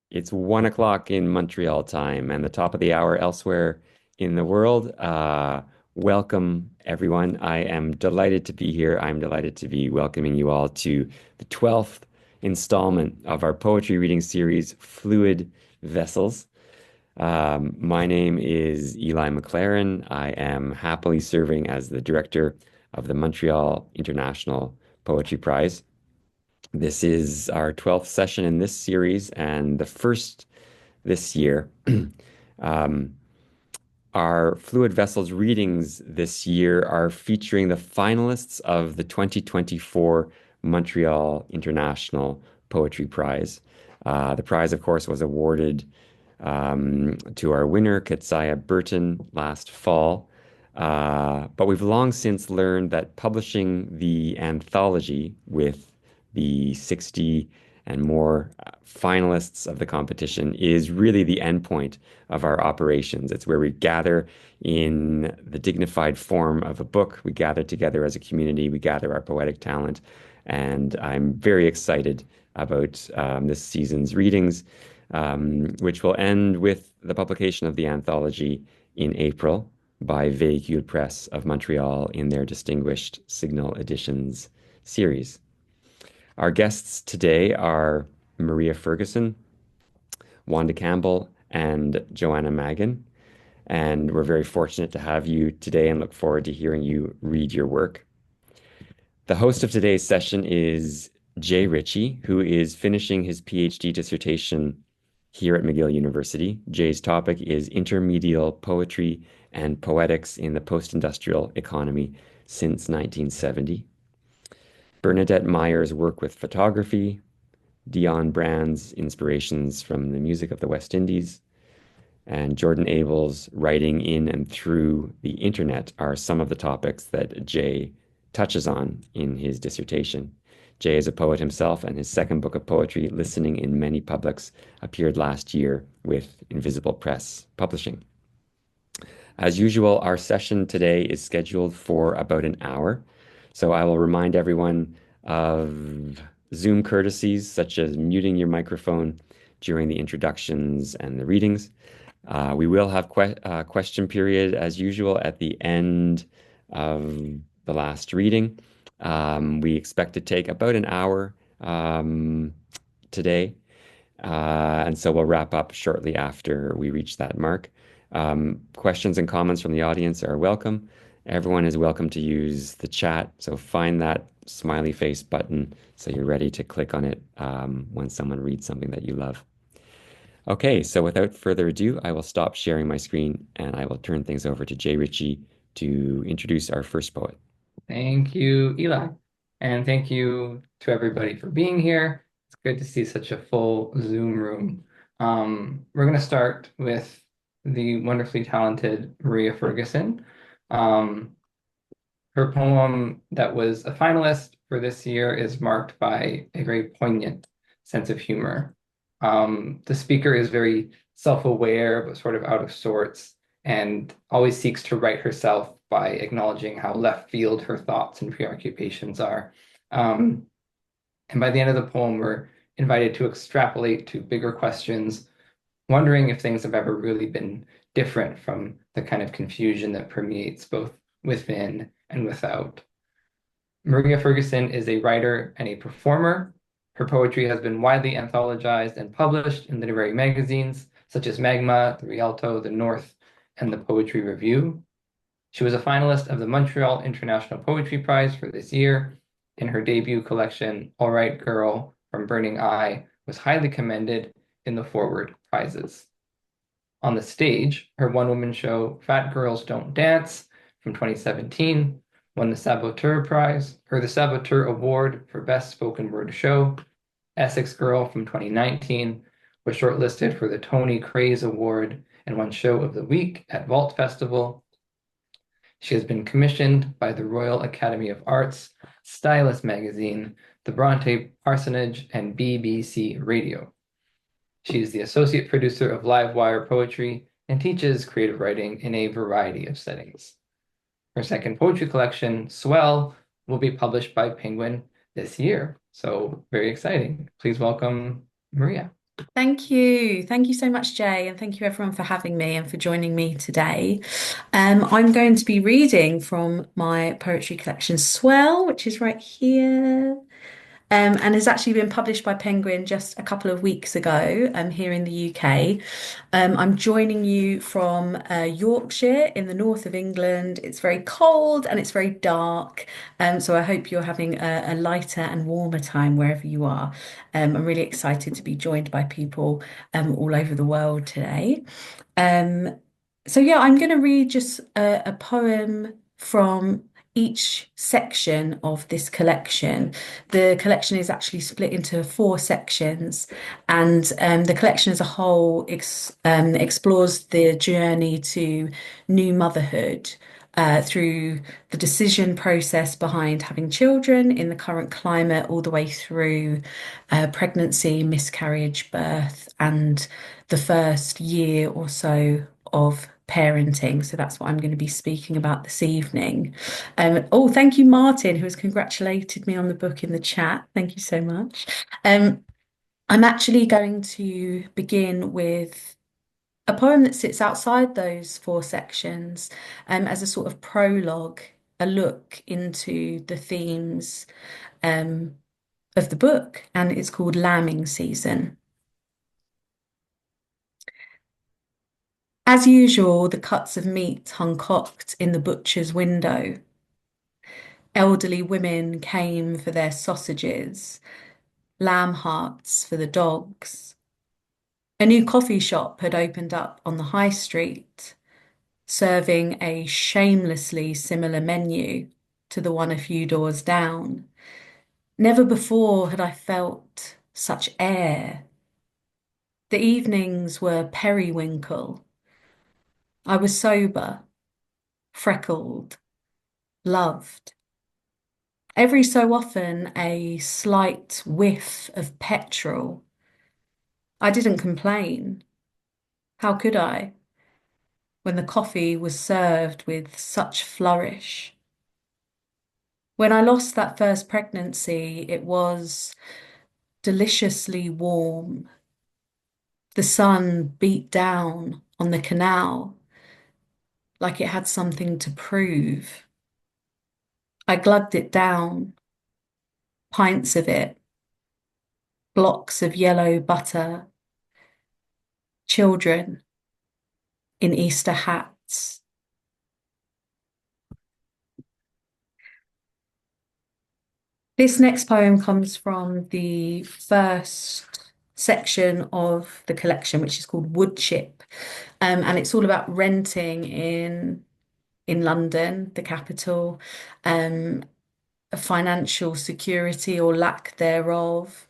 It's 1 o'clock in Montreal time and the top of the hour elsewhere in the world. Welcome, everyone. I am delighted to be here. I'm delighted to be welcoming you all to the 12th installment of our poetry reading series, Fluid Vessels. My name is Eli McLaren. I am happily serving as the director of the Montreal International Poetry Prize. This is our 12th session in this series and the first this year. Um, our Fluid Vessels readings this year are featuring the finalists of the 2024 Montreal International Poetry Prize. The prize, of course, was awarded to our winner, Katsaya Burton, last fall. But we've long since learned that publishing the anthology with the 60 and more finalists of the competition is really the endpoint of our operations. It's where we gather in the dignified form of a book. We gather together as a community. We gather our poetic talent. And I'm very excited about this season's readings, which will end with the publication of the anthology in April by Véhicule Press of Montreal in their distinguished Signal Editions series. Our guests today are Maria Ferguson, Wanda Campbell, and Johanna Magin. And we're very fortunate to have you today and look forward to hearing you read your work. The host of today's session is Jay Ritchie, who is finishing his PhD dissertation here at McGill University. Jay's topic is intermedial poetry and poetics in the post-industrial economy since 1970. Bernadette Meyer's work with photography, Dion Brand's inspirations from the music of the West Indies, and Jordan Abel's writing in and through the internet are some of the topics that Jay touches on in his dissertation. Jay is a poet himself, and his second book of poetry, Listening in Many Publics, appeared last year with Invisible Press Publishing. As usual, our session today is scheduled for about an hour. So I will remind everyone of Zoom courtesies, such as muting your microphone during the introductions and the readings. We will have question period as usual at the end of the last reading. We expect to take about an hour today. And so we'll wrap up shortly after we reach that mark. Questions and comments from the audience are welcome. Everyone is welcome to use the chat. So find that smiley face button so you're ready to click on it when someone reads something that you love. Okay, so without further ado, I will stop sharing my screen and I will turn things over to Jay Ritchie to introduce our first poet. Thank you, Eli. And thank you to everybody for being here. It's good to see such a full Zoom room. We're going to start with the wonderfully talented Maria Ferguson. Um, Her poem that was a finalist for this year is marked by a very poignant sense of humor. The speaker is very self-aware, but sort of out of sorts, and always seeks to right herself by acknowledging how left field her thoughts and preoccupations are. Um, and by the end of the poem, we're invited to extrapolate to bigger questions, wondering if things have ever really been different from the kind of confusion that permeates both within and without. Maria Ferguson is a writer and a performer. Her poetry has been widely anthologized and published in literary magazines such as Magma, The Rialto, The North, and The Poetry Review. She was a finalist of the Montreal International Poetry Prize for this year, and her debut collection, All Right Girl from Burning Eye, was highly commended in the Forward Prizes. On the stage, her one-woman show, Fat Girls Don't Dance, from 2017, won the Saboteur Prize, or the Saboteur Award for Best Spoken Word Show. Essex Girl from 2019 was shortlisted for the Tony Craze Award and won Show of the Week at Vault Festival. She has been commissioned by the Royal Academy of Arts, Stylist Magazine, the Bronte Parsonage, and BBC Radio. She is the associate producer of Livewire Poetry and teaches creative writing in a variety of settings. Her second poetry collection, Swell, will be published by Penguin this year. So very exciting. Please welcome Maria. Thank you. Thank you so much, Jay, and thank you everyone for having me and for joining me today. I'm going to be reading from my poetry collection, Swell, which is right here. And has actually been published by Penguin just a couple of weeks ago here in the UK. I'm joining you from Yorkshire in the north of England. It's very cold and it's very dark. So I hope you're having a lighter and warmer time wherever you are. I'm really excited to be joined by people all over the world today. Um, so yeah, I'm going to read just a poem from each section of this collection. The collection is actually split into four sections, and the collection as a whole explores the journey to new motherhood. Through the decision process behind having children in the current climate, all the way through pregnancy, miscarriage, birth, and the first year or so of parenting. So that's what I'm going to be speaking about this evening. Oh, thank you, Martin, who has congratulated me on the book in the chat. Thank you so much. Um, I'm actually going to begin with a poem that sits outside those four sections, as a sort of prologue, a look into the themes um, of the book, and it's called Lambing Season. As usual, the cuts of meat hung cocked in the butcher's window. Elderly women came for their sausages, lamb hearts for the dogs. A new coffee shop had opened up on the high street, serving a shamelessly similar menu to the one a few doors down. Never before had I felt such air. The evenings were periwinkle. I was sober, freckled, loved. Every so often, a slight whiff of petrol. I didn't complain. How could I, when the coffee was served with such flourish? When I lost that first pregnancy, it was deliciously warm. The sun beat down on the canal like it had something to prove. I glugged it down, pints of it, blocks of yellow butter, children in Easter hats. This next poem comes from the first section of the collection, which is called Wood Chip. And it's all about renting in London, the capital, um, financial security or lack thereof,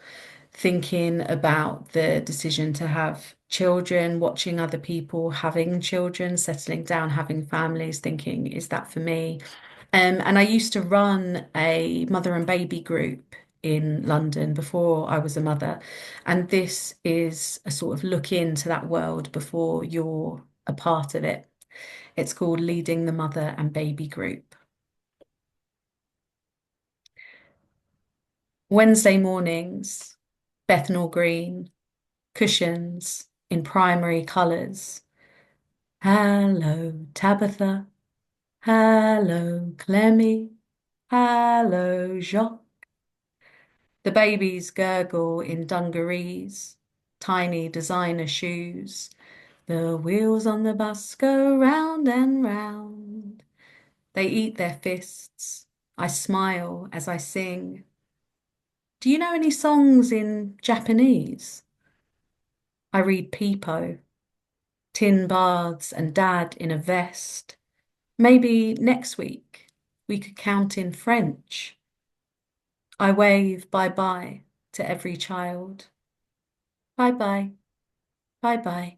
thinking about the decision to have children, watching other people having children, settling down, having families, thinking, is that for me? And I used to run a mother and baby group in London before I was a mother. And this is a sort of look into that world before you're a part of it. It's called Leading the Mother and Baby Group. Wednesday mornings, Bethnal Green, cushions in primary colours. Hello, Tabitha. Hello, Clemmy. Hello, Jacques. The babies gurgle in dungarees, tiny designer shoes. The wheels on the bus go round and round. They eat their fists. I smile as I sing. Do you know any songs in Japanese? I read Peepo, tin baths, and Dad in a vest. Maybe next week we could count in French. I wave bye bye to every child. Bye bye, bye bye,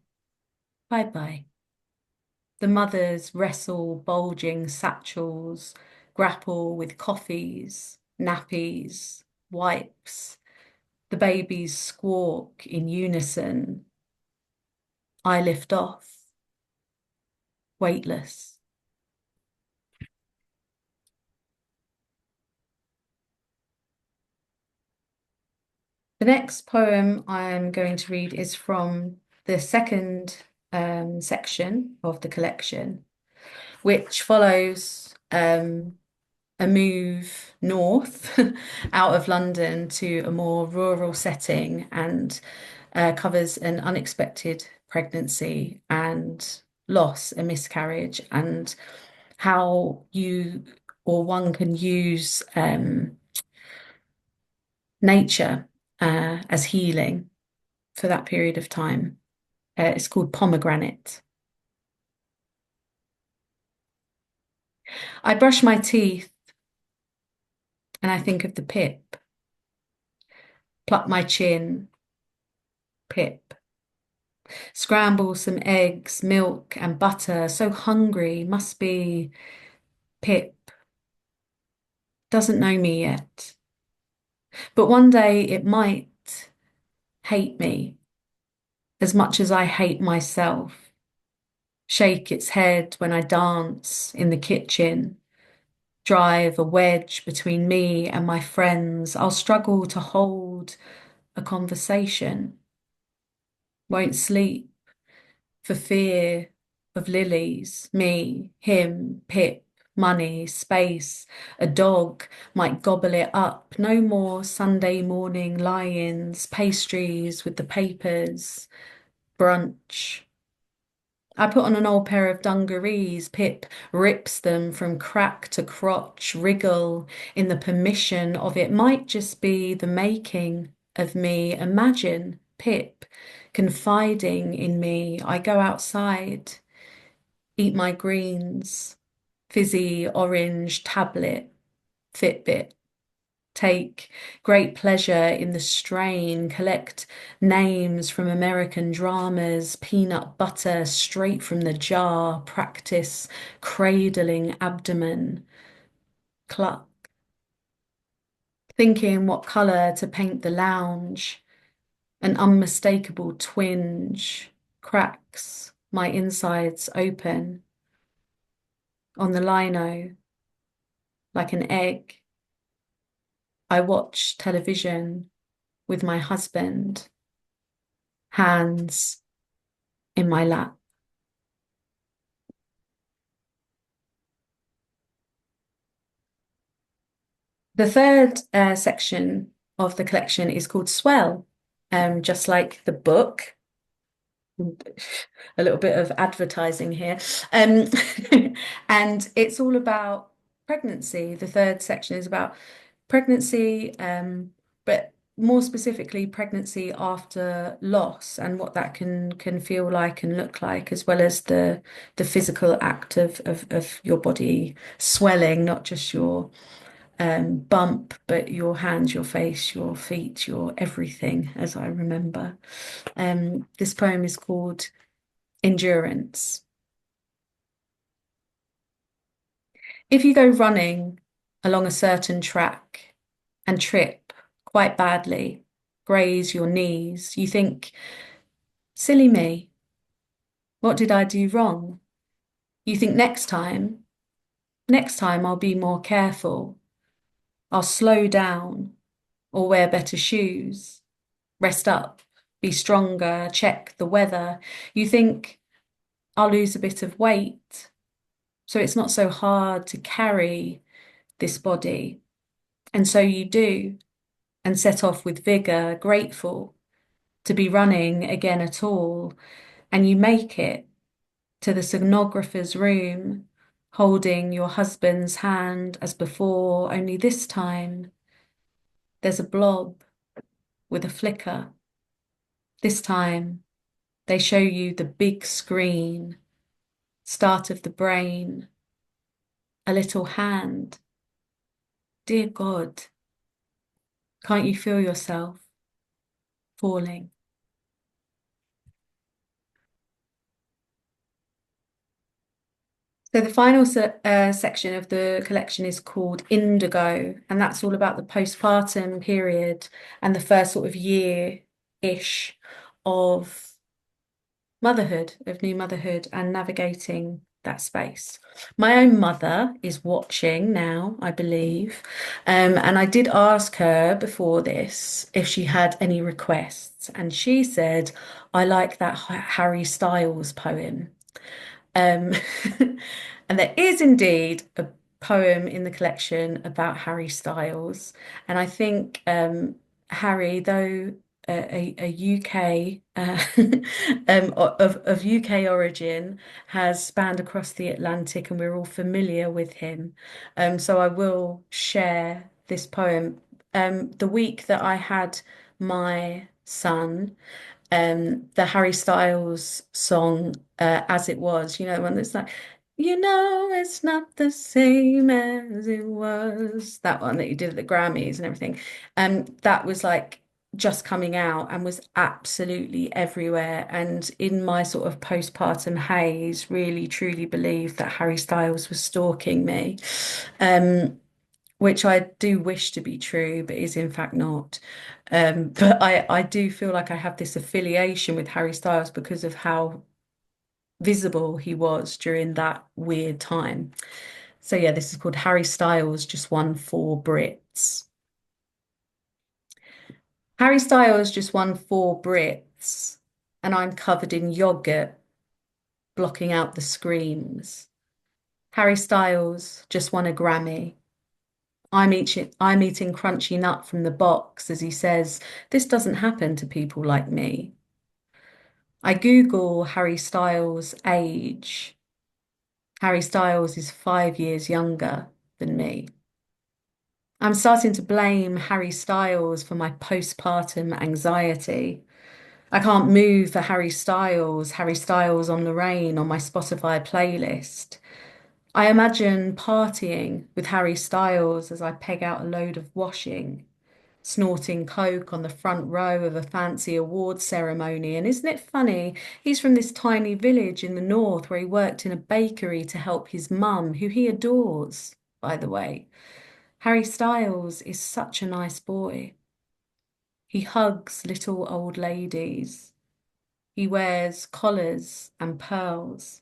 bye bye. The mothers wrestle bulging satchels, grapple with coffees, nappies, wipes. The babies squawk in unison. I lift off, weightless. The next poem I'm going to read is from the second section of the collection, which follows a move north out of London to a more rural setting and covers an unexpected pregnancy and loss, a miscarriage, and how you or one can use nature as healing for that period of time. It's called Pomegranate. I brush my teeth and I think of the pip, pluck my chin, pip, scramble some eggs, milk and butter, so hungry, must be pip, doesn't know me yet. But one day it might hate me as much as I hate myself, shake its head when I dance in the kitchen, drive a wedge between me and my friends. I'll struggle to hold a conversation, won't sleep for fear of lilies, me, him, Pip, money, space. A dog might gobble it up. No more Sunday morning lie-ins, pastries with the papers, brunch. I put on an old pair of dungarees. Pip rips them from crack to crotch, wriggle in the permission of it. Might just be the making of me. Imagine Pip confiding in me. I go outside, eat my greens, fizzy orange tablet, Fitbit. Take great pleasure in the strain, collect names from American dramas, peanut butter straight from the jar, practice cradling abdomen, cluck, thinking what colour to paint the lounge, an unmistakable twinge, cracks my insides open on the lino like an egg. I watch television with my husband, hands in my lap. The third section of the collection is called Swell, just like the book. A little bit of advertising here. Um, and it's all about pregnancy. The third section is about pregnancy, but more specifically, pregnancy after loss and what that can feel like and look like, as well as the physical act of your body swelling, not just your bump, but your hands, your face, your feet, your everything, as I remember. This poem is called Endurance. If you go running along a certain track and trip quite badly, graze your knees, you think, silly me, what did I do wrong? You think next time I'll be more careful. I'll slow down or wear better shoes, rest up, be stronger, check the weather. You think I'll lose a bit of weight, so it's not so hard to carry this body. And so you do, and set off with vigor, grateful to be running again at all. And you make it to the sonographer's room, holding your husband's hand as before, only this time there's a blob with a flicker. This time they show you the big screen, start of the brain, a little hand. Dear God, can't you feel yourself falling? So the final section of the collection is called Indigo, and that's all about the postpartum period and the first sort of year-ish of motherhood, of new motherhood, and navigating that space. My own mother is watching now, I believe. And I did ask her before this if she had any requests, and she said, I like that Harry Styles poem. Um, and there is indeed a poem in the collection about Harry Styles. And I think Harry, though a UK of UK origin, has spanned across the Atlantic, and we're all familiar with him. So I will share this poem. The week that I had my son, the Harry Styles song, As It Was, when it's like, it's not the same as it was. That one that you did at the Grammys and everything. That was like just coming out and was absolutely everywhere. And in my sort of postpartum haze, really truly believed that Harry Styles was stalking me. Which I do wish to be true, but is in fact not. But I do feel like I have this affiliation with Harry Styles because of how visible he was during that weird time. So yeah, this is called Harry Styles just won 4 Brits. Harry Styles just won 4 Brits, and I'm covered in yogurt, blocking out the screams. Harry Styles just won a Grammy. I'm eating crunchy nut from the box as he says, this doesn't happen to people like me. I Google Harry Styles' age. Harry Styles is 5 years younger than me. I'm starting to blame Harry Styles for my postpartum anxiety. I can't move for Harry Styles on Lorraine on my Spotify playlist. I imagine partying with Harry Styles as I peg out a load of washing, snorting coke on the front row of a fancy award ceremony. And isn't it funny? He's from this tiny village in the north where he worked in a bakery to help his mum, who he adores, by the way. Harry Styles is such a nice boy. He hugs little old ladies. He wears collars and pearls.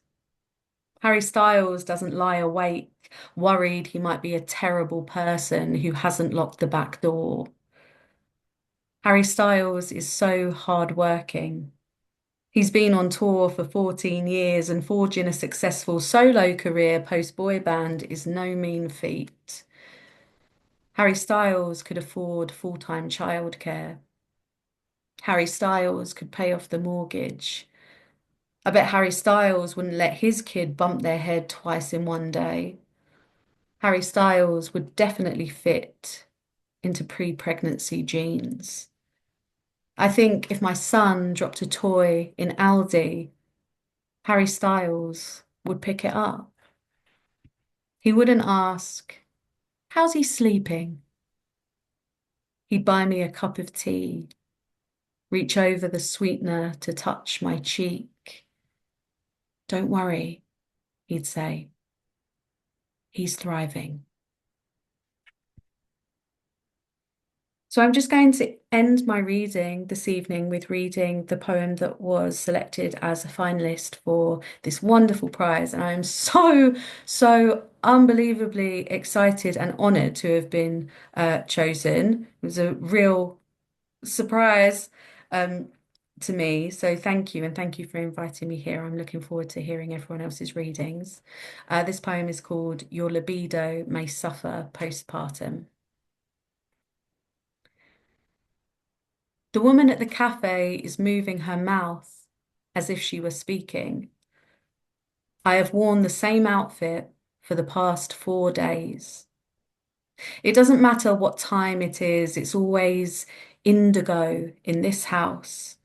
Harry Styles doesn't lie awake, worried he might be a terrible person who hasn't locked the back door. Harry Styles is so hardworking. He's been on tour for 14 years, and forging a successful solo career post boy band is no mean feat. Harry Styles could afford full-time childcare. Harry Styles could pay off the mortgage. I bet Harry Styles wouldn't let his kid bump their head twice in one day. Harry Styles would definitely fit into pre-pregnancy jeans. I think if my son dropped a toy in Aldi, Harry Styles would pick it up. He wouldn't ask, how's he sleeping? He'd buy me a cup of tea, reach over the sweetener to touch my cheek. Don't worry, he'd say. He's thriving. So I'm just going to end my reading this evening with reading the poem that was selected as a finalist for this wonderful prize. And I'm so, so unbelievably excited and honoured to have been chosen. It was a real surprise to me. So thank you, and thank you for inviting me here. I'm looking forward to hearing everyone else's readings. This poem is called Your Libido May Suffer Postpartum. The woman at the cafe is moving her mouth as if she were speaking. I have worn the same outfit for the past 4 days. It doesn't matter what time it is, it's always indigo in this house,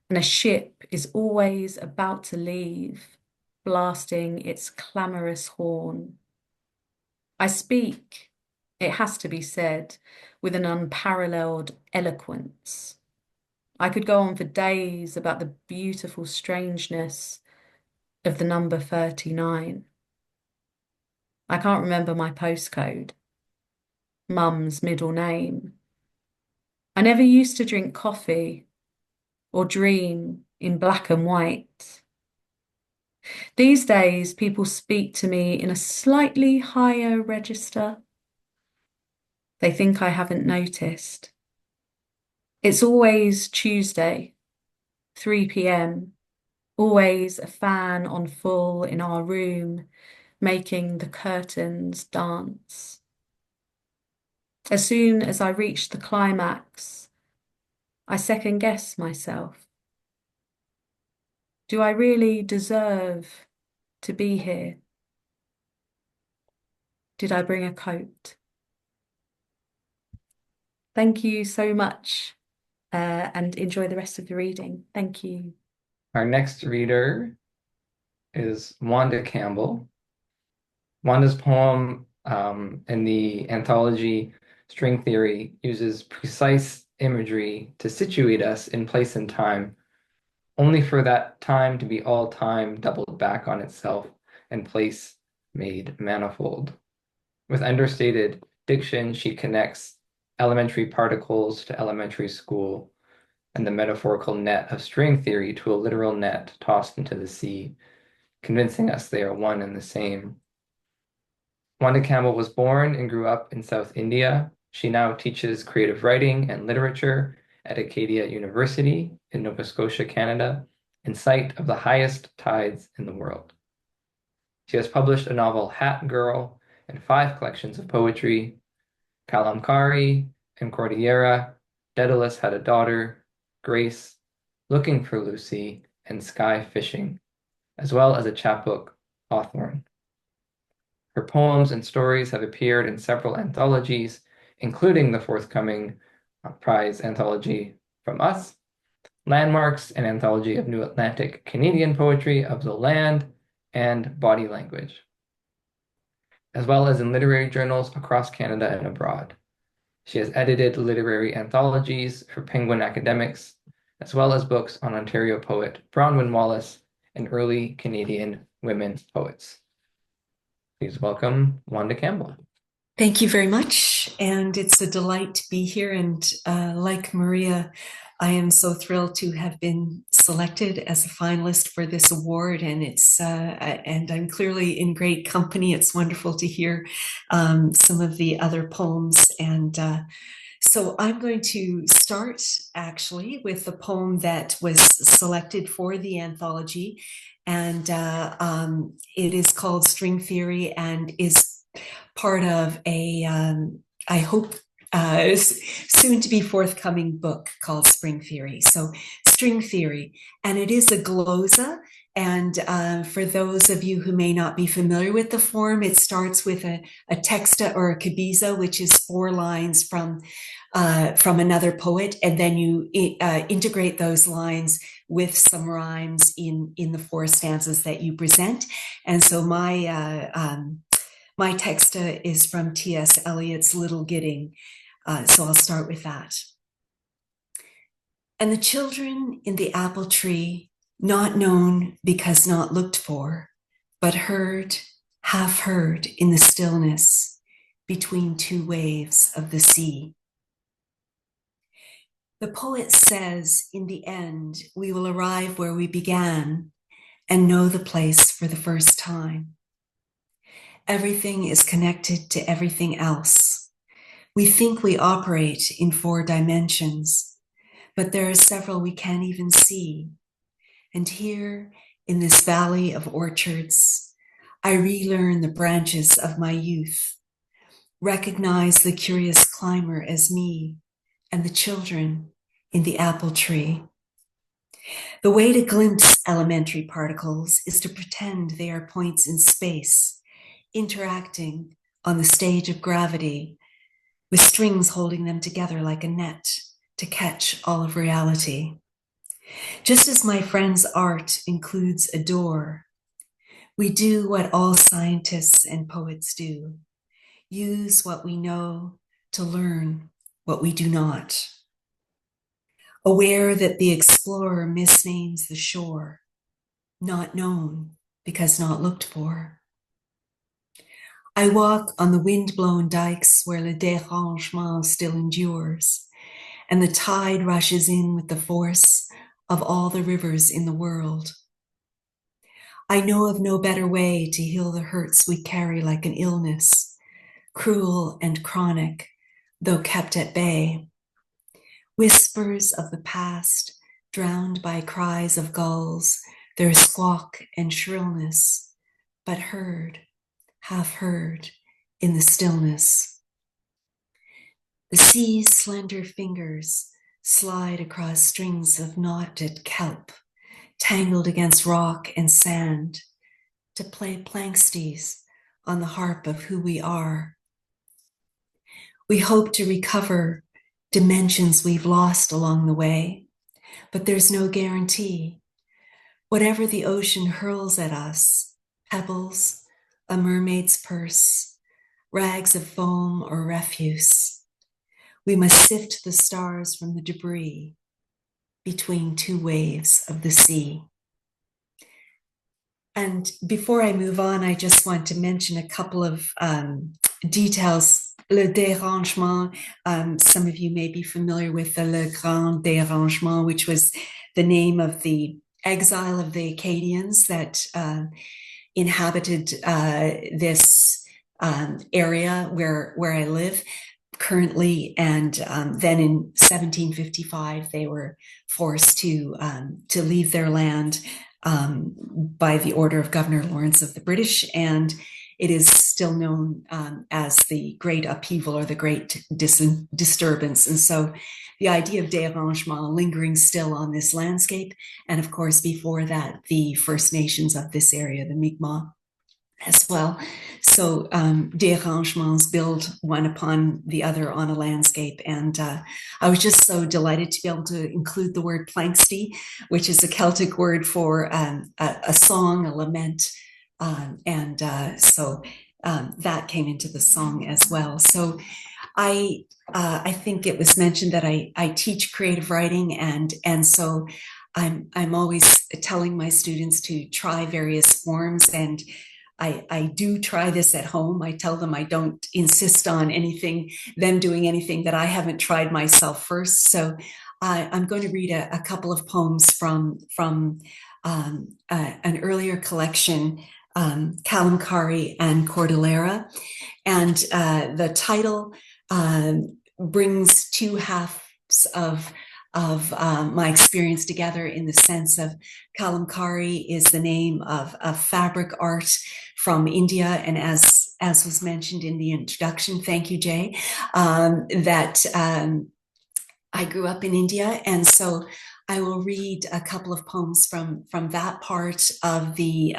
and a ship is always about to leave, blasting its clamorous horn. I speak, it has to be said, with an unparalleled eloquence. I could go on for days about the beautiful strangeness of the number 39. I can't remember my postcode, mum's middle name. I never used to drink coffee or dream in black and white. These days, people speak to me in a slightly higher register. They think I haven't noticed. It's always Tuesday, 3 p.m., always a fan on full in our room, making the curtains dance. As soon as I reach the climax, I second guess myself. Do I really deserve to be here? Did I bring a coat? Thank you so much, and enjoy the rest of the reading. Thank you. Our next reader is Wanda Campbell. Wanda's poem in the anthology String Theory uses precise imagery to situate us in place and time, only for that time to be all time doubled back on itself and place made manifold. With understated diction, she connects elementary particles to elementary school and the metaphorical net of string theory to a literal net tossed into the sea, convincing us they are one and the same. Wanda Campbell was born and grew up in South India. She now teaches creative writing and literature at Acadia University in Nova Scotia, Canada, in sight of the highest tides in the world. She has published a novel, Hat Girl, and 5 collections of poetry, Kalamkari and Cordillera, Daedalus Had a Daughter, Grace, Looking for Lucy, and Sky Fishing, as well as a chapbook, Hawthorne. Her poems and stories have appeared in several anthologies, including the forthcoming prize anthology from us, Landmarks, an anthology of New Atlantic Canadian poetry of the land, and Body Language, as well as in literary journals across Canada and abroad. She has edited literary anthologies for Penguin Academics, as well as books on Ontario poet Bronwyn Wallace and early Canadian women poets. Please welcome Wanda Campbell. Thank you very much. And it's a delight to be here. And like Maria, I am so thrilled to have been selected as a finalist for this award. And and I'm clearly in great company. It's wonderful to hear some of the other poems. And so I'm going to start actually with the poem that was selected for the anthology. And it is called String Theory and is part of a, I hope, soon to be forthcoming book called String Theory. So String Theory, and it is a glosa. And for those of you who may not be familiar with the form, it starts with a texta or a cabiza, which is 4 lines from another poet, and then you integrate those lines with some rhymes in the 4 stanzas that you present. And so my texta is from T.S. Eliot's Little Gidding, so I'll start with that. And the children in the apple tree, not known because not looked for, but heard, half heard in the stillness between 2 waves of the sea. The poet says, in the end, we will arrive where we began and know the place for the first time. Everything is connected to everything else. We think we operate in 4 dimensions, but there are several we can't even see. And here, in this valley of orchards, I relearn the branches of my youth, recognize the curious climber as me, and the children in the apple tree. The way to glimpse elementary particles is to pretend they are points in space, interacting on the stage of gravity, with strings holding them together like a net to catch all of reality. Just as my friend's art includes a door, we do what all scientists and poets do, use what we know to learn what we do not. Aware that the explorer misnames the shore, not known because not looked for. I walk on the wind-blown dikes where le dérangement still endures, and the tide rushes in with the force of all the rivers in the world. I know of no better way to heal the hurts we carry like an illness, cruel and chronic, though kept at bay. Whispers of the past, drowned by cries of gulls, their squawk and shrillness, but heard, half heard, in the stillness. The sea's slender fingers slide across strings of knotted kelp, tangled against rock and sand, to play planksties on the harp of who we are. We hope to recover dimensions we've lost along the way, but there's no guarantee. Whatever the ocean hurls at us, pebbles, a mermaid's purse, rags of foam or refuse, we must sift the stars from the debris between two waves of the sea. And before I move on, I just want to mention a couple of details. Le Dérangement, some of you may be familiar with the Le Grand Dérangement, which was the name of the exile of the Acadians that inhabited this area where I live currently. And then in 1755, they were forced to leave their land by the order of Governor Lawrence of the British, and it is still known as the Great Upheaval or the Great Disturbance. And so the idea of dérangement lingering still on this landscape, and of course before that the First Nations of this area, the Mi'kmaq, as well. So dérangements build one upon the other on a landscape. And I was just so delighted to be able to include the word planksty, which is a Celtic word for a song, a lament. So that came into the song as well. So I think it was mentioned that I teach creative writing, and so I'm always telling my students to try various forms, and I do try this at home. I tell them I don't insist on them doing anything that I haven't tried myself first. So I'm going to read a couple of poems from an earlier collection, Kalamkari and Cordillera. And the title brings two halves of my experience together, in the sense of Kalamkari is the name of fabric art from India, and as was mentioned in the introduction, thank you, Jay, that I grew up in India, and so I will read a couple of poems from that part of the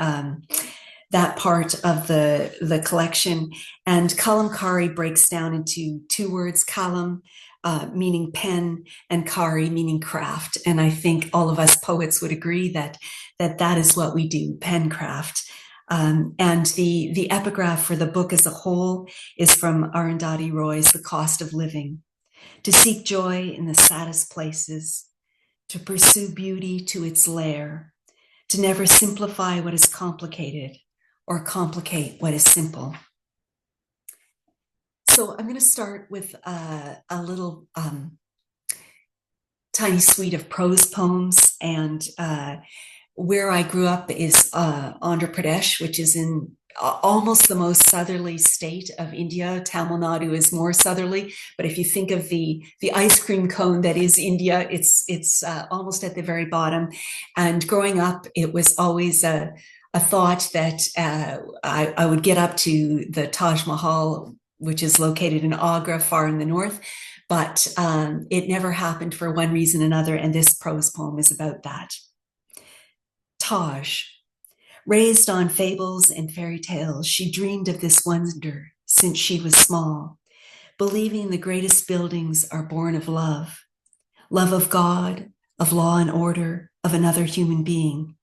collection. And Kalamkari breaks down into two words: kalam, meaning pen, and kari, meaning craft. And I think all of us poets would agree that is what we do, pen craft. And the epigraph for the book as a whole is from Arundhati Roy's The Cost of Living. To seek joy in the saddest places, to pursue beauty to its lair, to never simplify what is complicated or complicate what is simple. So I'm going to start with a little tiny suite of prose poems, and where I grew up is Andhra Pradesh, which is in almost the most southerly state of India. Tamil Nadu is more southerly, but if you think of the ice cream cone that is India, it's almost at the very bottom. And growing up, it was always a thought that I would get up to the Taj Mahal, which is located in Agra, far in the north, but it never happened for one reason or another, and this prose poem is about that. Taj. Raised on fables and fairy tales, she dreamed of this wonder since she was small, believing the greatest buildings are born of love. Love of God, of law and order, of another human being.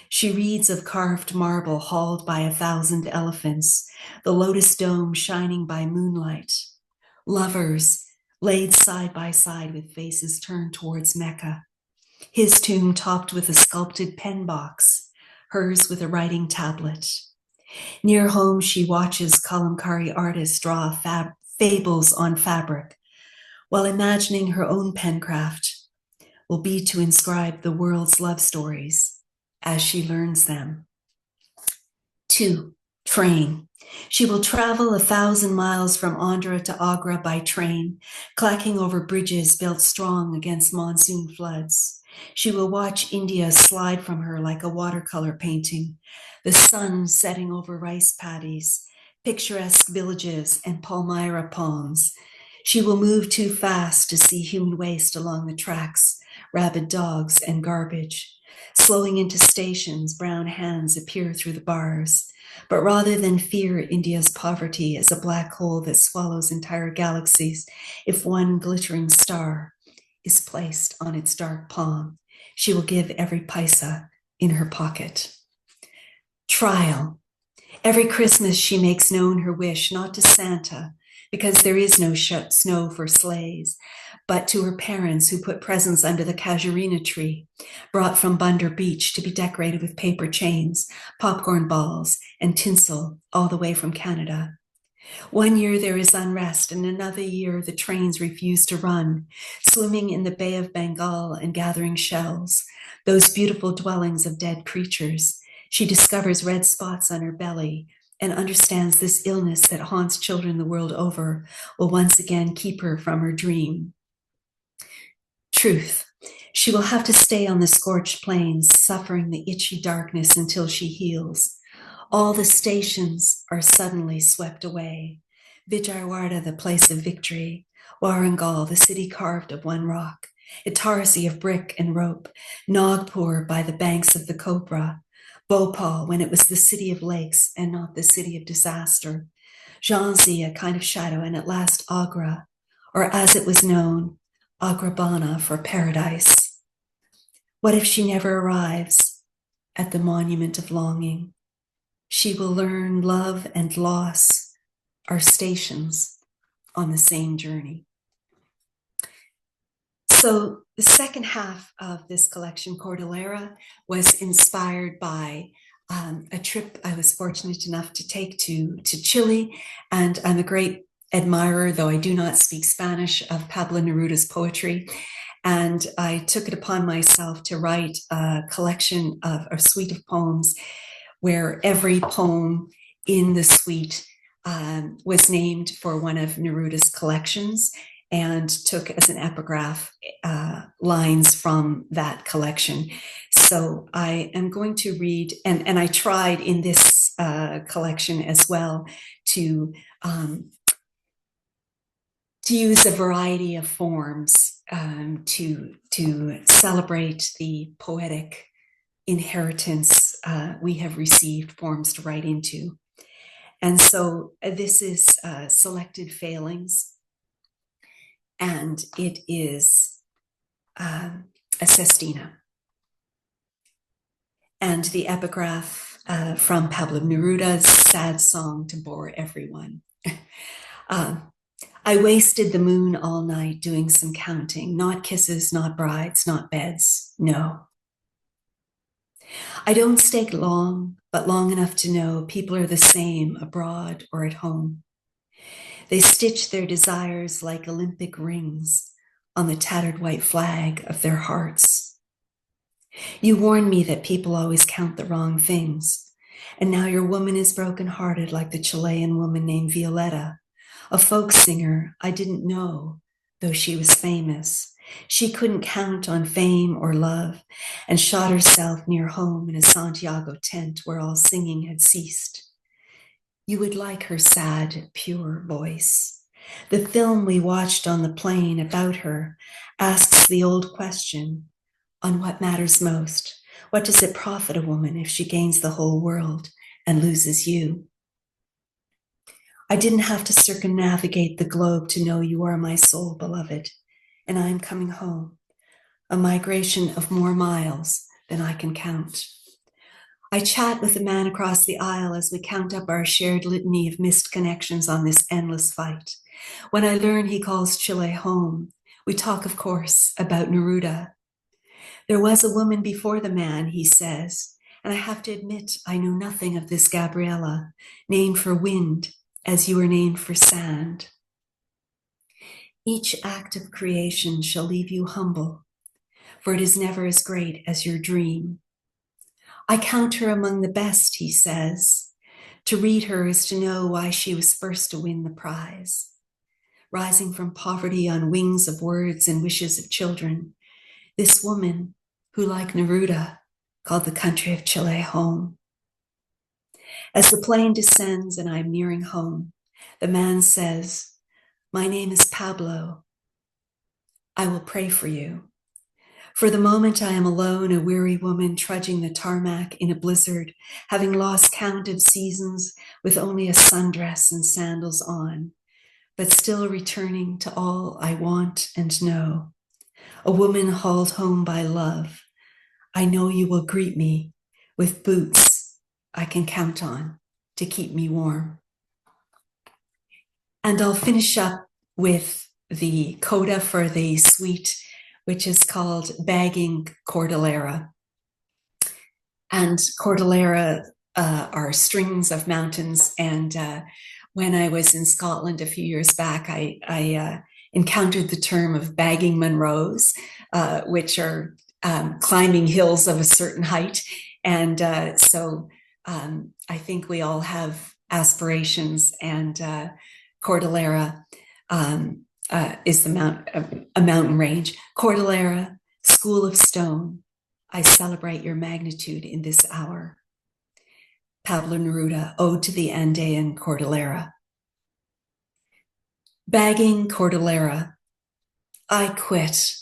She reads of carved marble hauled by 1,000 elephants, the lotus dome shining by moonlight. Lovers laid side by side with faces turned towards Mecca. His tomb topped with a sculpted pen box, hers with a writing tablet. Near home, she watches Kalamkari artists draw fables on fabric, while imagining her own pencraft will be to inscribe the world's love stories as she learns them. 2. Train. She will travel 1,000 miles from Andhra to Agra by train, clacking over bridges built strong against monsoon floods. She will watch India slide from her like a watercolor painting, the sun setting over rice paddies, picturesque villages, and palmyra palms. She will move too fast to see human waste along the tracks, rabid dogs, and garbage. Slowing into stations, brown hands appear through the bars. But rather than fear India's poverty as a black hole that swallows entire galaxies, if one glittering star is placed on its dark palm, she will give every paisa in her pocket. Trial. Every Christmas she makes known her wish, not to Santa, because there is no snow for sleighs, but to her parents who put presents under the casuarina tree, brought from Bunder Beach to be decorated with paper chains, popcorn balls, and tinsel all the way from Canada. One year there is unrest, and another year the trains refuse to run, swimming in the Bay of Bengal and gathering shells, those beautiful dwellings of dead creatures. She discovers red spots on her belly and understands this illness that haunts children the world over will once again keep her from her dream. Truth. She will have to stay on the scorched plains, suffering the itchy darkness until she heals. All the stations are suddenly swept away. Vijayawada, the place of victory. Warangal, the city carved of one rock. Itarsi of brick and rope. Nagpur by the banks of the Cobra. Bhopal, when it was the city of lakes and not the city of disaster. Jhansi, a kind of shadow, and at last Agra, or as it was known, Agrabana for paradise. What if she never arrives at the monument of longing? She will learn love and loss are stations on the same journey. So the second half of this collection, Cordillera, was inspired by a trip I was fortunate enough to take to Chile, and I'm a great admirer, though I do not speak Spanish, of Pablo Neruda's poetry. And I took it upon myself to write a collection of a suite of poems where every poem in the suite was named for one of Neruda's collections and took as an epigraph lines from that collection. So I am going to read, and I tried in this collection as well to use a variety of forms to celebrate the poetic inheritance we have received, forms to write into. And so this is Selected Failings, and it is a sestina. And the epigraph from Pablo Neruda's sad song to bore everyone. I wasted the moon all night doing some counting, not kisses, not brides, not beds, no. I don't stay long, but long enough to know people are the same abroad or at home. They stitch their desires like Olympic rings on the tattered white flag of their hearts. You warned me that people always count the wrong things, and now your woman is broken-hearted like the Chilean woman named Violeta, a folk singer I didn't know, though she was famous. She couldn't count on fame or love and shot herself near home in a Santiago tent where all singing had ceased. You would like her sad, pure voice. The film we watched on the plane about her asks the old question, on what matters most? What does it profit a woman if she gains the whole world and loses you? I didn't have to circumnavigate the globe to know you are my soul, beloved, and I am coming home, a migration of more miles than I can count. I chat with the man across the aisle as we count up our shared litany of missed connections on this endless fight. When I learn he calls Chile home, we talk, of course, about Neruda. There was a woman before the man, he says, and I have to admit I know nothing of this Gabriella, named for wind, as you are named for sand. Each act of creation shall leave you humble, for it is never as great as your dream. I count her among the best, he says, To read her is to know why she was first to win the prize. Rising from poverty on wings of words and wishes of children, this woman who, like Neruda, called the country of Chile home. As the plane descends and I'm nearing home, the man says, "My name is Pablo. I will pray for you. For the moment I am alone, a weary woman trudging the tarmac in a blizzard, having lost count of seasons with only a sundress and sandals on, but still returning to all I want and know. A woman hauled home by love. I know you will greet me with boots I can count on to keep me warm." And I'll finish up with the coda for the suite, which is called Bagging Cordillera. And Cordillera are strings of mountains. And when I was in Scotland a few years back, I encountered the term of bagging Munros, which are climbing hills of a certain height. And so I think we all have aspirations, and Cordillera is a mountain range. Cordillera, school of stone, I celebrate your magnitude in this hour. Pablo Neruda, Ode to the Andean Cordillera. Bagging Cordillera, I quit.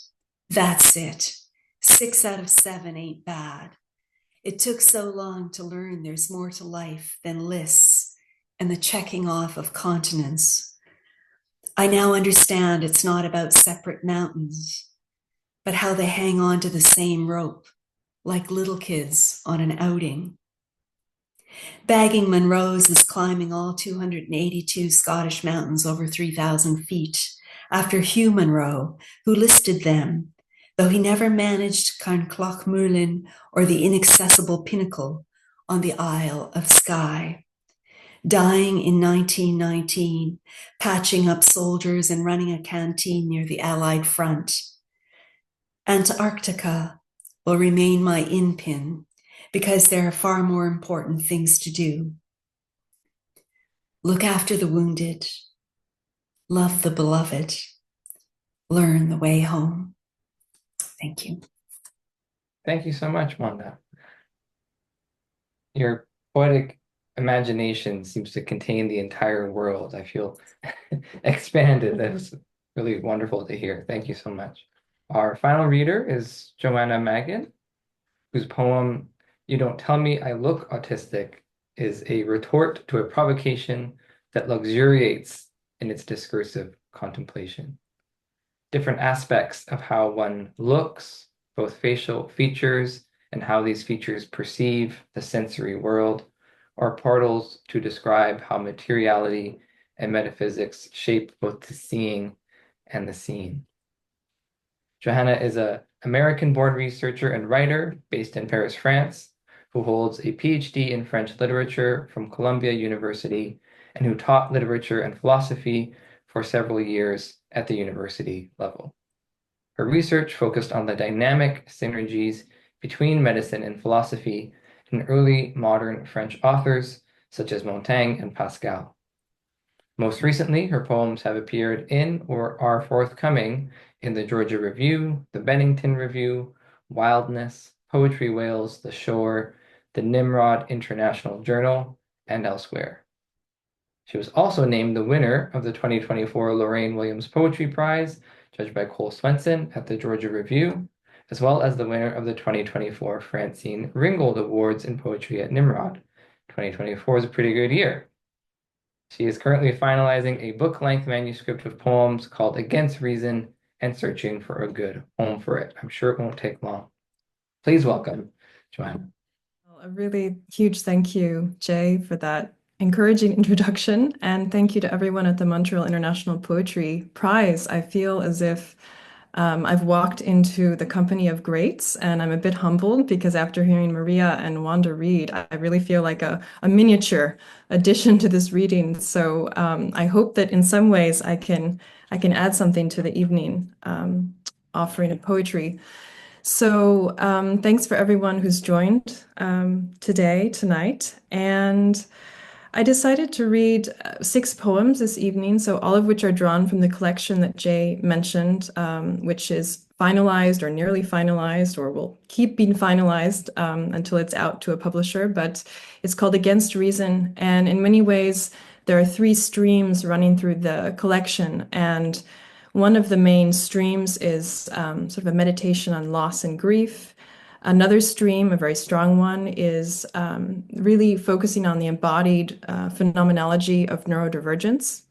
That's it. 6 out of 7 ain't bad. It took so long to learn there's more to life than lists and the checking off of continents. I now understand it's not about separate mountains, but how they hang on to the same rope, like little kids on an outing. Bagging Munros is climbing all 282 Scottish mountains over 3,000 feet after Hugh Munro, who listed them, though he never managed Carnclough-Moulin or the inaccessible pinnacle on the Isle of Skye. Dying in 1919, patching up soldiers and running a canteen near the Allied front. Antarctica will remain my in-pin because there are far more important things to do. Look after the wounded, love the beloved, learn the way home. Thank you. Thank you so much, Wanda. Your poetic imagination seems to contain the entire world. I feel expanded. That's really wonderful to hear. Thank you so much. Our final reader is Johanna Magin, whose poem, You Don't Tell Me I Look Autistic, is a retort to a provocation that luxuriates in its discursive contemplation. Different aspects of how one looks, both facial features and how these features perceive the sensory world, are portals to describe how materiality and metaphysics shape both the seeing and the seen. Johanna is an American-born researcher and writer based in Paris, France, who holds a PhD in French literature from Columbia University and who taught literature and philosophy for several years at the university level. Her research focused on the dynamic synergies between medicine and philosophy in early modern French authors such as Montaigne and Pascal. Most recently, her poems have appeared in or are forthcoming in the Georgia Review, the Bennington Review, Wildness, Poetry Wales, The Shore, the Nimrod International Journal, and elsewhere. She was also named the winner of the 2024 Lorraine Williams Poetry Prize, judged by Cole Swenson at the Georgia Review, as well as the winner of the 2024 Francine Ringgold Awards in Poetry at Nimrod. 2024 is a pretty good year. She is currently finalizing a book-length manuscript of poems called Against Reason and searching for a good home for it. I'm sure it won't take long. Please welcome Johanna. Well, a really huge thank you, Jay, for that encouraging introduction. And thank you to everyone at the Montreal International Poetry Prize. I feel as if I've walked into the company of greats, and I'm a bit humbled because after hearing Maria and Wanda read, I really feel like a miniature addition to this reading. So I hope that in some ways I can add something to the evening offering of poetry. So thanks for everyone who's joined tonight. And I decided to read 6 poems this evening, so all of which are drawn from the collection that Jay mentioned, which is finalized or nearly finalized, or will keep being finalized until it's out to a publisher. But it's called Against Reason, and in many ways, there are 3 streams running through the collection. And one of the main streams is sort of a meditation on loss and grief. Another stream, a very strong one, is really focusing on the embodied phenomenology of neurodivergence.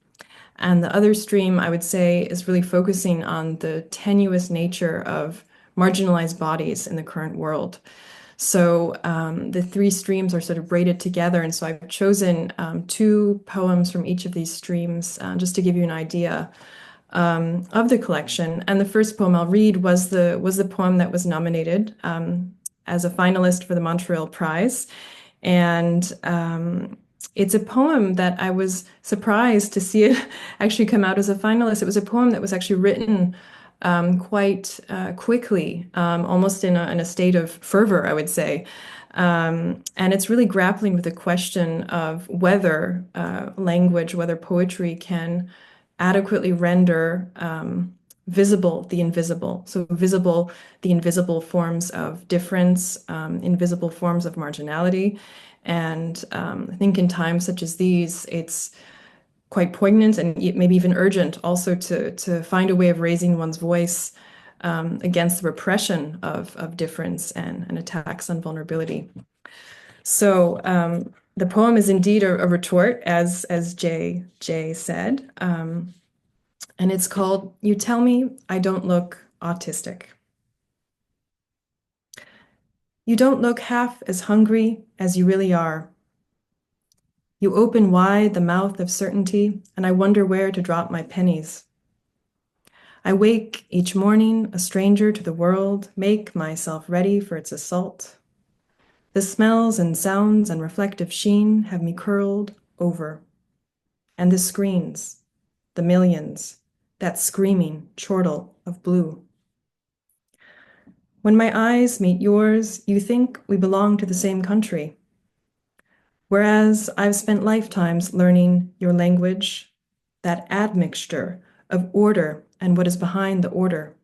And the other stream, I would say, is really focusing on the tenuous nature of marginalized bodies in the current world. So the 3 streams are sort of braided together. And so I've chosen 2 poems from each of these streams just to give you an idea of the collection. And the first poem I'll read was the poem that was nominated as a finalist for the Montreal Prize. And it's a poem that I was surprised to see it actually come out as a finalist. It was a poem that was actually written quite quickly, almost in a state of fervor, I would say. And it's really grappling with the question of whether language, whether poetry can adequately render visible the invisible. So visible, the invisible forms of difference, invisible forms of marginality. And I think in times such as these, it's quite poignant and maybe even urgent also to find a way of raising one's voice against the repression of difference and attacks on vulnerability. So the poem is indeed a retort, as Jay said, and it's called "You Tell Me I Don't Look Autistic." You don't look half as hungry as you really are. You open wide the mouth of certainty, and I wonder where to drop my pennies. I wake each morning a stranger to the world, make myself ready for its assault. The smells and sounds and reflective sheen have me curled over. And the screens, the millions, that screaming chortle of blue. When my eyes meet yours, you think we belong to the same country. Whereas I've spent lifetimes learning your language, that admixture of order and what is behind the order,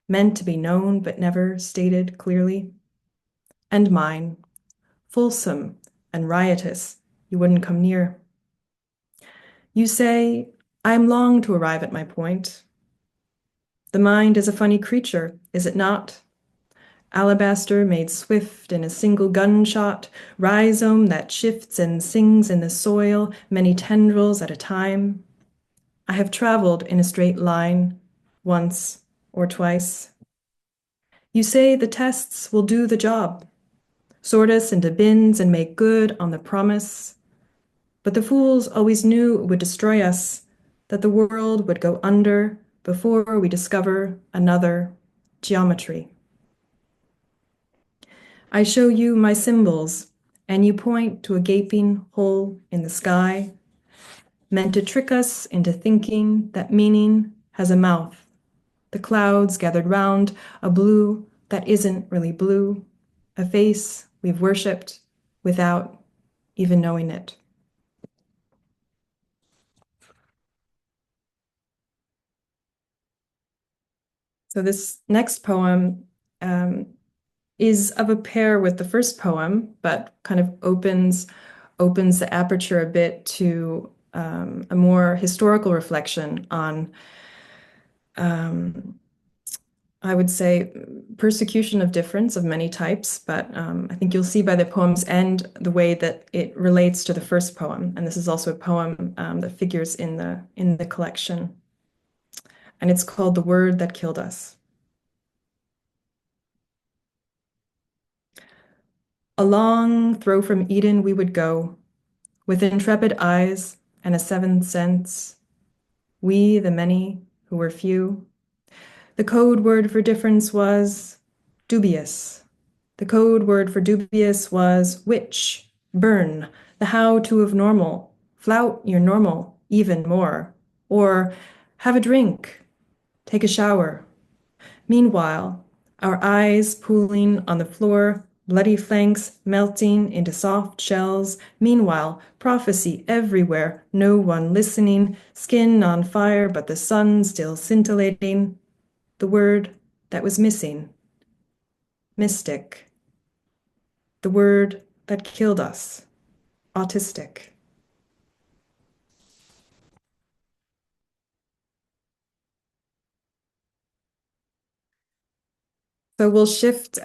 meant to be known but never stated clearly. And mine, fulsome and riotous, you wouldn't come near. You say, I am long to arrive at my point. The mind is a funny creature, is it not? Alabaster made swift in a single gunshot, rhizome that shifts and sings in the soil, many tendrils at a time. I have traveled in a straight line, once or twice. You say the tests will do the job, sort us into bins and make good on the promise. But the fools always knew it would destroy us, that the world would go under before we discover another geometry. I show you my symbols, and you point to a gaping hole in the sky, meant to trick us into thinking that meaning has a mouth. The clouds gathered round a blue that isn't really blue, a face we've worshipped without even knowing it. So this next poem is of a pair with the first poem, but kind of opens the aperture a bit to a more historical reflection on, I would say, persecution of difference of many types. But I think you'll see by the poem's end the way that it relates to the first poem. And this is also a poem that figures in the collection. And it's called "The Word That Killed Us." A long throw from Eden we would go, with intrepid eyes and a seventh sense, we, the many who were few. The code word for difference was dubious. The code word for dubious was witch, burn, the how-to of normal, flout your normal even more, or have a drink, take a shower. Meanwhile, our eyes pooling on the floor, bloody flanks melting into soft shells. Meanwhile, prophecy everywhere, no one listening, skin on fire, but the sun still scintillating. The word that was missing, mystic. The word that killed us, autistic. So we'll shift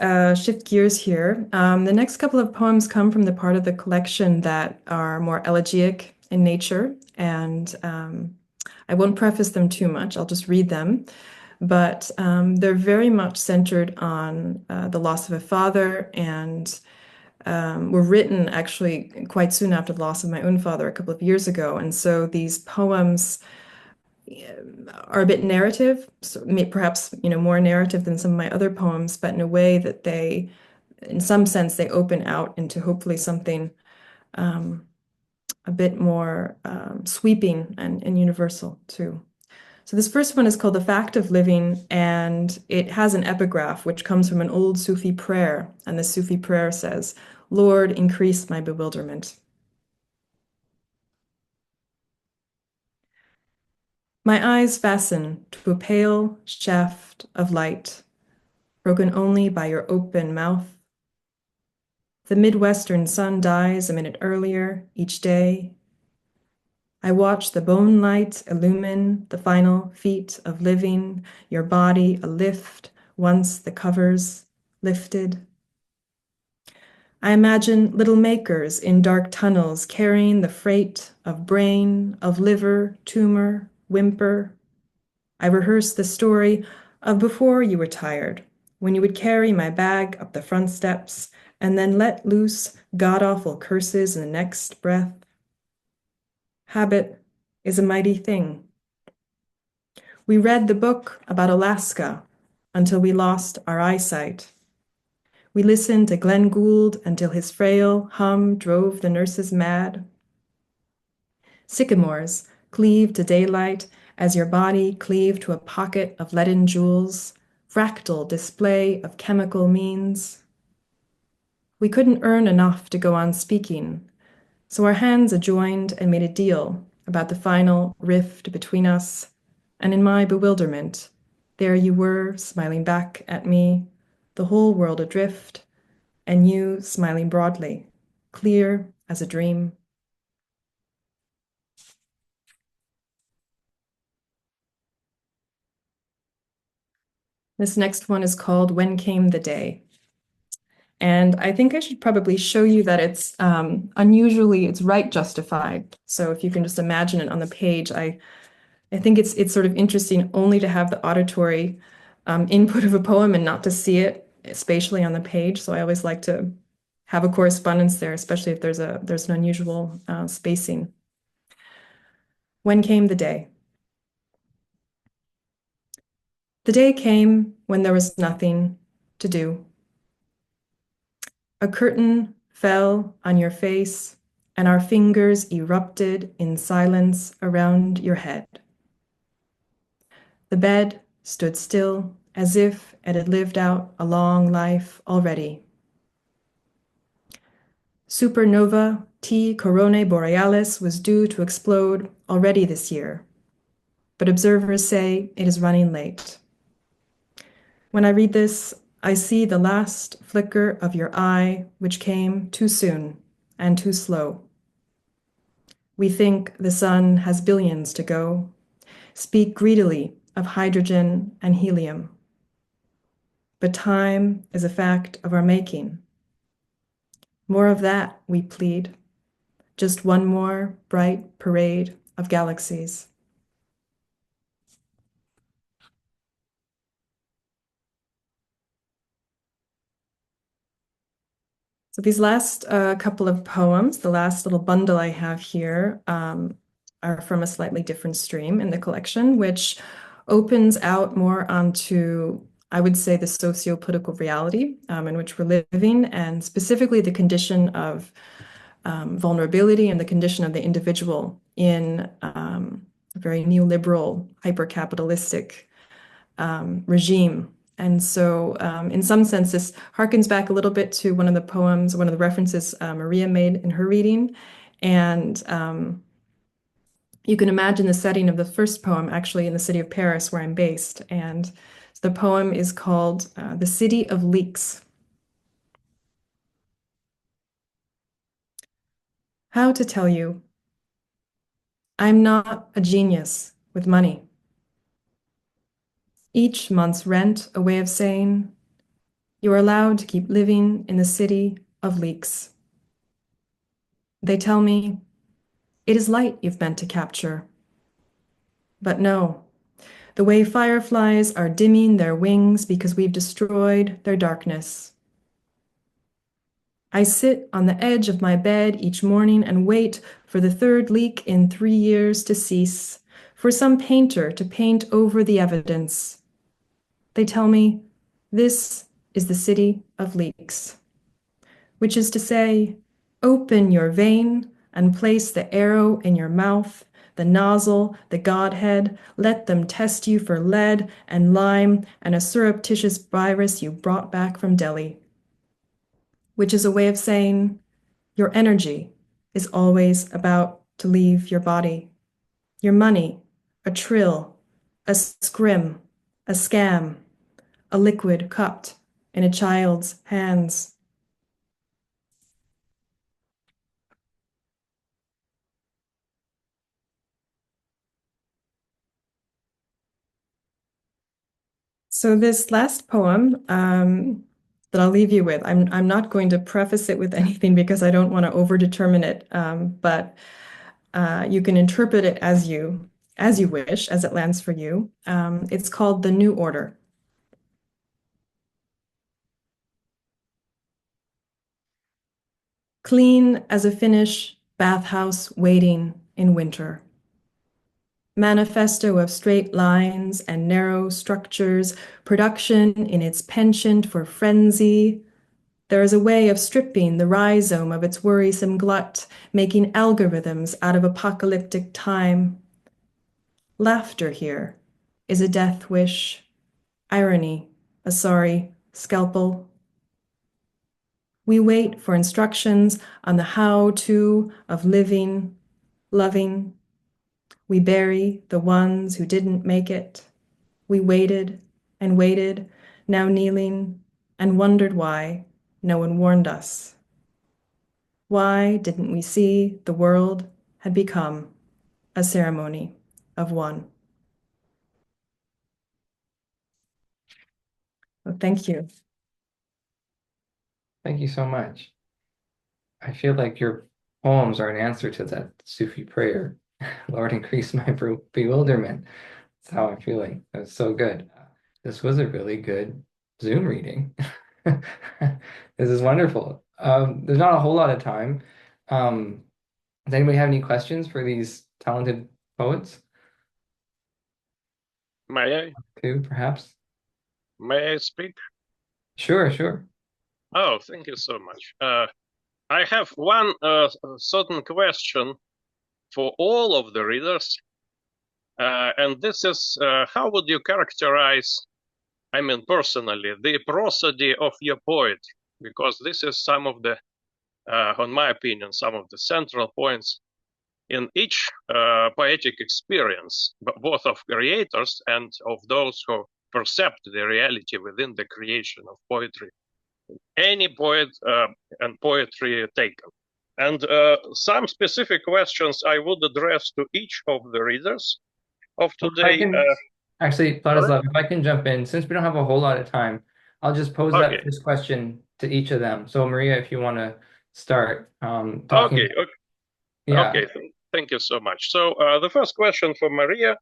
gears here. The next couple of poems come from the part of the collection that are more elegiac in nature, and I won't preface them too much. I'll just read them, but they're very much centered on the loss of a father, and were written actually quite soon after the loss of my own father a couple of years ago. And so these poems are a bit narrative, so perhaps more narrative than some of my other poems, but in a way that they, in some sense, they open out into hopefully something a bit more sweeping and universal too. So this first one is called The Fact of Living, and it has an epigraph which comes from an old Sufi prayer. And the Sufi prayer says, "Lord, increase my bewilderment." My eyes fasten to a pale shaft of light, broken only by your open mouth. The Midwestern sun dies a minute earlier each day. I watch the bone light illumine the final feat of living, your body a lift once the covers lifted. I imagine little makers in dark tunnels carrying the freight of brain, of liver, tumor, whimper. I rehearse the story of before you were tired, when you would carry my bag up the front steps and then let loose god-awful curses in the next breath. Habit is a mighty thing. We read the book about Alaska until we lost our eyesight. We listened to Glenn Gould until his frail hum drove the nurses mad. Sycamores cleave to daylight as your body cleaved to a pocket of leaden jewels, fractal display of chemical means. We couldn't earn enough to go on speaking, so our hands adjoined and made a deal about the final rift between us. And in my bewilderment, there you were, smiling back at me, the whole world adrift, and you smiling broadly, clear as a dream. This next one is called When Came the Day. And I think I should probably show you that it's unusually, it's right justified. So if you can just imagine it on the page, I think it's sort of interesting only to have the auditory input of a poem and not to see it spatially on the page. So I always like to have a correspondence there, especially if there's an unusual spacing. When came the day? The day came when there was nothing to do. A curtain fell on your face, and our fingers erupted in silence around your head. The bed stood still, as if it had lived out a long life already. Supernova T Coronae Borealis was due to explode already this year, but observers say it is running late. When I read this, I see the last flicker of your eye, which came too soon and too slow. We think the sun has billions to go, speak greedily of hydrogen and helium. But time is a fact of our making. More of that, we plead. Just one more bright parade of galaxies. So these last couple of poems, the last little bundle I have here, are from a slightly different stream in the collection, which opens out more onto, I would say, the socio-political reality in which we're living, and specifically the condition of vulnerability and the condition of the individual in a very neoliberal, hyper-capitalistic regime And so, in some sense, this harkens back a little bit to one of the poems, one of the references Maria made in her reading. And you can imagine the setting of the first poem actually in the city of Paris, where I'm based. And the poem is called The City of Leaks. How to tell you? I'm not a genius with money. Each month's rent a way of saying, you're allowed to keep living in the city of leaks. They tell me, it is light you've meant to capture. But no, the way fireflies are dimming their wings because we've destroyed their darkness. I sit on the edge of my bed each morning and wait for the third leak in 3 years to cease, for some painter to paint over the evidence. They tell me, this is the city of leaks, which is to say, open your vein and place the arrow in your mouth, the nozzle, the Godhead, let them test you for lead and lime and a surreptitious virus you brought back from Delhi, which is a way of saying your energy is always about to leave your body. Your money, a trill, a scrim, a scam, a liquid cupped in a child's hands. So this last poem that I'll leave you with, I'm not going to preface it with anything because I don't want to overdetermine it, but you can interpret it as you wish, as it lands for you. It's called The New Order. Clean as a Finnish bathhouse waiting in winter. Manifesto of straight lines and narrow structures, production in its penchant for frenzy. There is a way of stripping the rhizome of its worrisome glut, making algorithms out of apocalyptic time. Laughter here is a death wish, irony, a sorry scalpel. We wait for instructions on the how-to of living, loving. We bury the ones who didn't make it. We waited and waited, now kneeling, and wondered why no one warned us. Why didn't we see the world had become a ceremony of one? Well, thank you. Thank you so much. I feel like your poems are an answer to that Sufi prayer. Lord, increase my bewilderment. That's how I'm feeling. That's so good. This was a really good Zoom reading. This is wonderful. There's not a whole lot of time. Does anybody have any questions for these talented poets? May Two, perhaps? I speak? Sure, sure. Oh, thank you so much. I have one certain question for all of the readers, and this is how would you characterize, I mean, personally, the prosody of your poetry? Because this is some of the, on my opinion, some of the central points in each poetic experience, both of creators and of those who perceive the reality within the creation of poetry. Any poet and poetry taken. And some specific questions I would address to each of the readers of Well, if I today. can actually, Vladislav, if I can jump in, since we don't have a whole lot of time, I'll just pose Okay, that first question to each of them. So Maria, if you want to start talking. okay, Yeah. okay. Thank you so much. So the first question for Maria.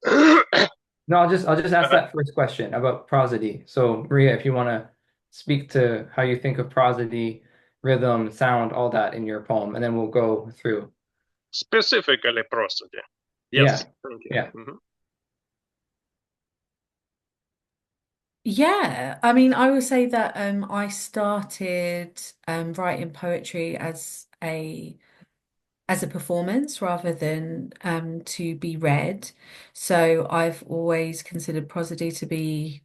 No, I'll just ask that first question about prosody. So Maria, if you want to speak to how you think of prosody, rhythm, sound, all that in your poem, and then we'll go through. Specifically prosody. Yeah. Yes, thank you. Yeah. Yeah, I mean, I would say that I started writing poetry as a performance rather than to be read. So I've always considered prosody to be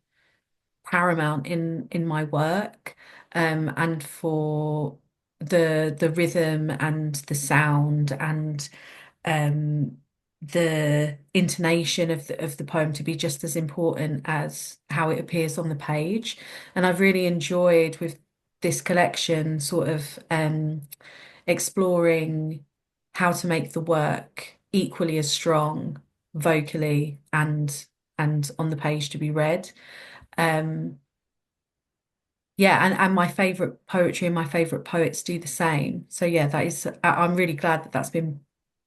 paramount in my work, and for the rhythm and the sound and um, the intonation of the poem to be just as important as how it appears on the page. And I've really enjoyed with this collection sort of exploring how to make the work equally as strong vocally and on the page to be read. Um, yeah, and my favorite poetry and my favorite poets do the same. So yeah, that is, I'm really glad that that's been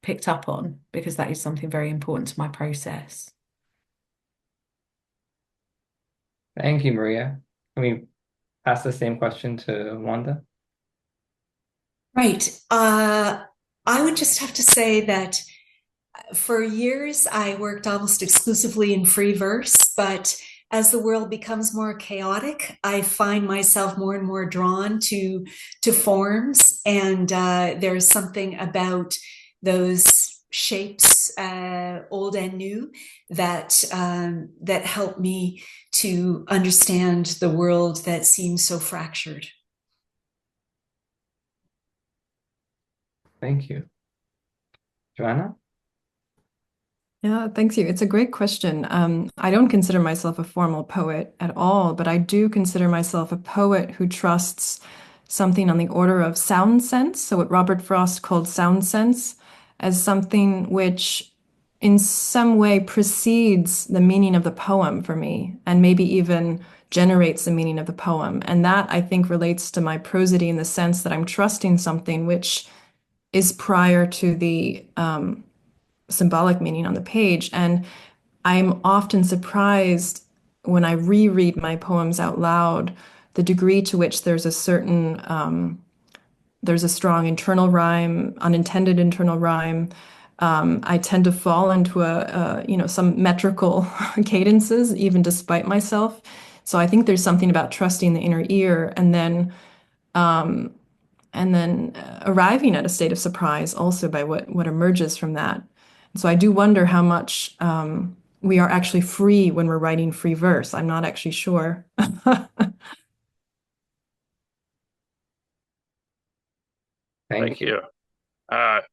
picked up on because that is something very important to my process. Thank you, Maria. Can we pass the same question to Wanda? Right. I would just have to say that for years I worked almost exclusively in free verse, but as the world becomes more chaotic, I find myself more and more drawn to forms, and there's something about those shapes, old and new, that help me to understand the world that seems so fractured. Thank you. Johanna? Yeah, thank you. It's a great question. I don't consider myself a formal poet at all, but I do consider myself a poet who trusts something on the order of sound sense. So, what Robert Frost called sound sense, as something which in some way precedes the meaning of the poem for me, and maybe even generates the meaning of the poem. And that I think relates to my prosody in the sense that I'm trusting something which is prior to the symbolic meaning on the page. And I'm often surprised when I reread my poems out loud, the degree to which there's a strong internal rhyme, unintended internal rhyme. I tend to fall into some metrical cadences, even despite myself. So I think there's something about trusting the inner ear and then arriving at a state of surprise also by what emerges from that. So I do wonder how much we are actually free when we're writing free verse. I'm not actually sure. Thank you. you.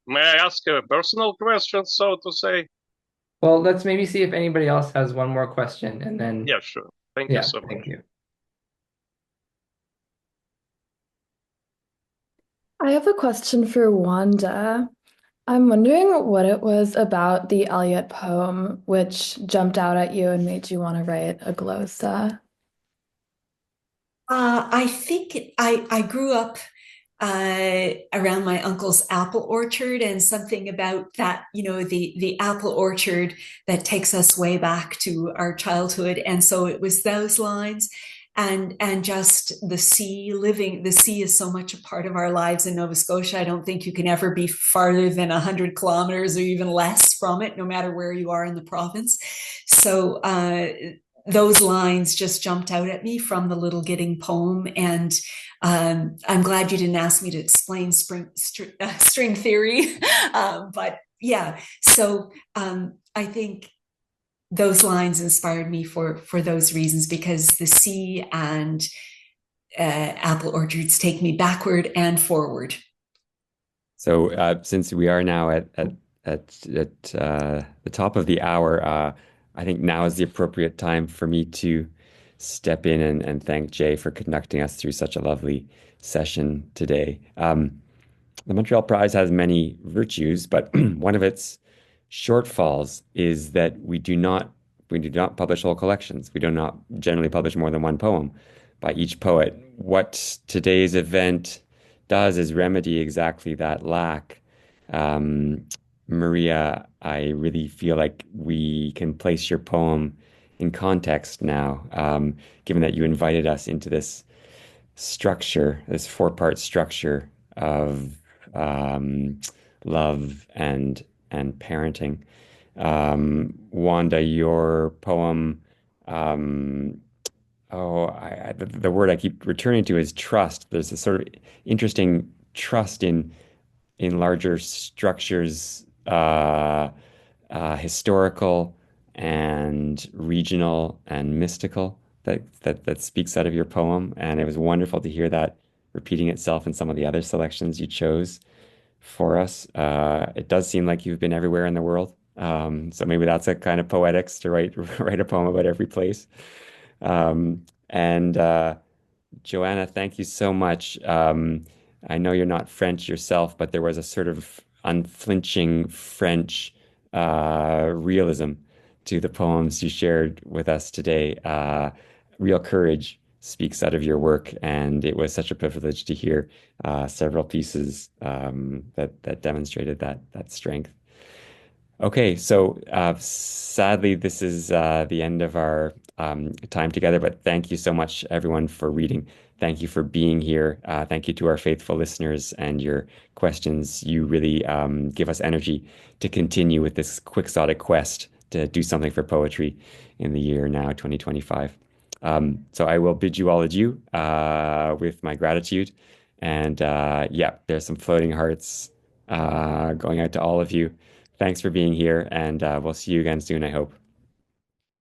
May I ask a personal question, so to say? Well, let's maybe see if anybody else has one more question and then, Yeah, sure. Thank you so much. thank you. I have a question for Wanda. I'm wondering what it was about the Eliot poem which jumped out at you and made you want to write a glosa. I think I grew up around my uncle's apple orchard, and something about that, the apple orchard that takes us way back to our childhood. And so it was those lines, and just the sea. The sea is so much a part of our lives in Nova Scotia. I don't think you can ever be farther than 100 kilometers or even less from it, no matter where you are in the province. So those lines just jumped out at me from the Little Gidding poem. And I'm glad you didn't ask me to explain string theory. But yeah, so I think those lines inspired me for those reasons, because the sea and apple orchards take me backward and forward. So since we are now at the top of the hour, I think now is the appropriate time for me to step in and thank Jay for conducting us through such a lovely session today. The Montreal Prize has many virtues, but one of its shortfalls is that we do not publish whole collections. We do not generally publish more than one poem by each poet. What today's event does is remedy exactly that lack. Um, Maria, I really feel like we can place your poem in context now, given that you invited us into this structure, this four-part structure of love and parenting. Wanda, your poem, um, the word I keep returning to is trust. There's a sort of interesting trust in larger structures, historical and regional and mystical. that speaks out of your poem, and it was wonderful to hear that repeating itself in some of the other selections you chose for us. It does seem like you've been everywhere in the world. So maybe that's a kind of poetics to write write a poem about every place. And Joanna, thank you so much. I know you're not French yourself, but there was a sort of unflinching French realism to the poems you shared with us today. Real courage speaks out of your work, and it was such a privilege to hear several pieces that demonstrated that strength. Okay, so sadly, this is the end of our time together, but thank you so much, everyone, for reading. Thank you for being here. Thank you to our faithful listeners and your questions. You really give us energy to continue with this quixotic quest to do something for poetry in the year now, 2025. So I will bid you all adieu with my gratitude. And yeah, there's some floating hearts going out to all of you. Thanks for being here, and we'll see you again soon, I hope.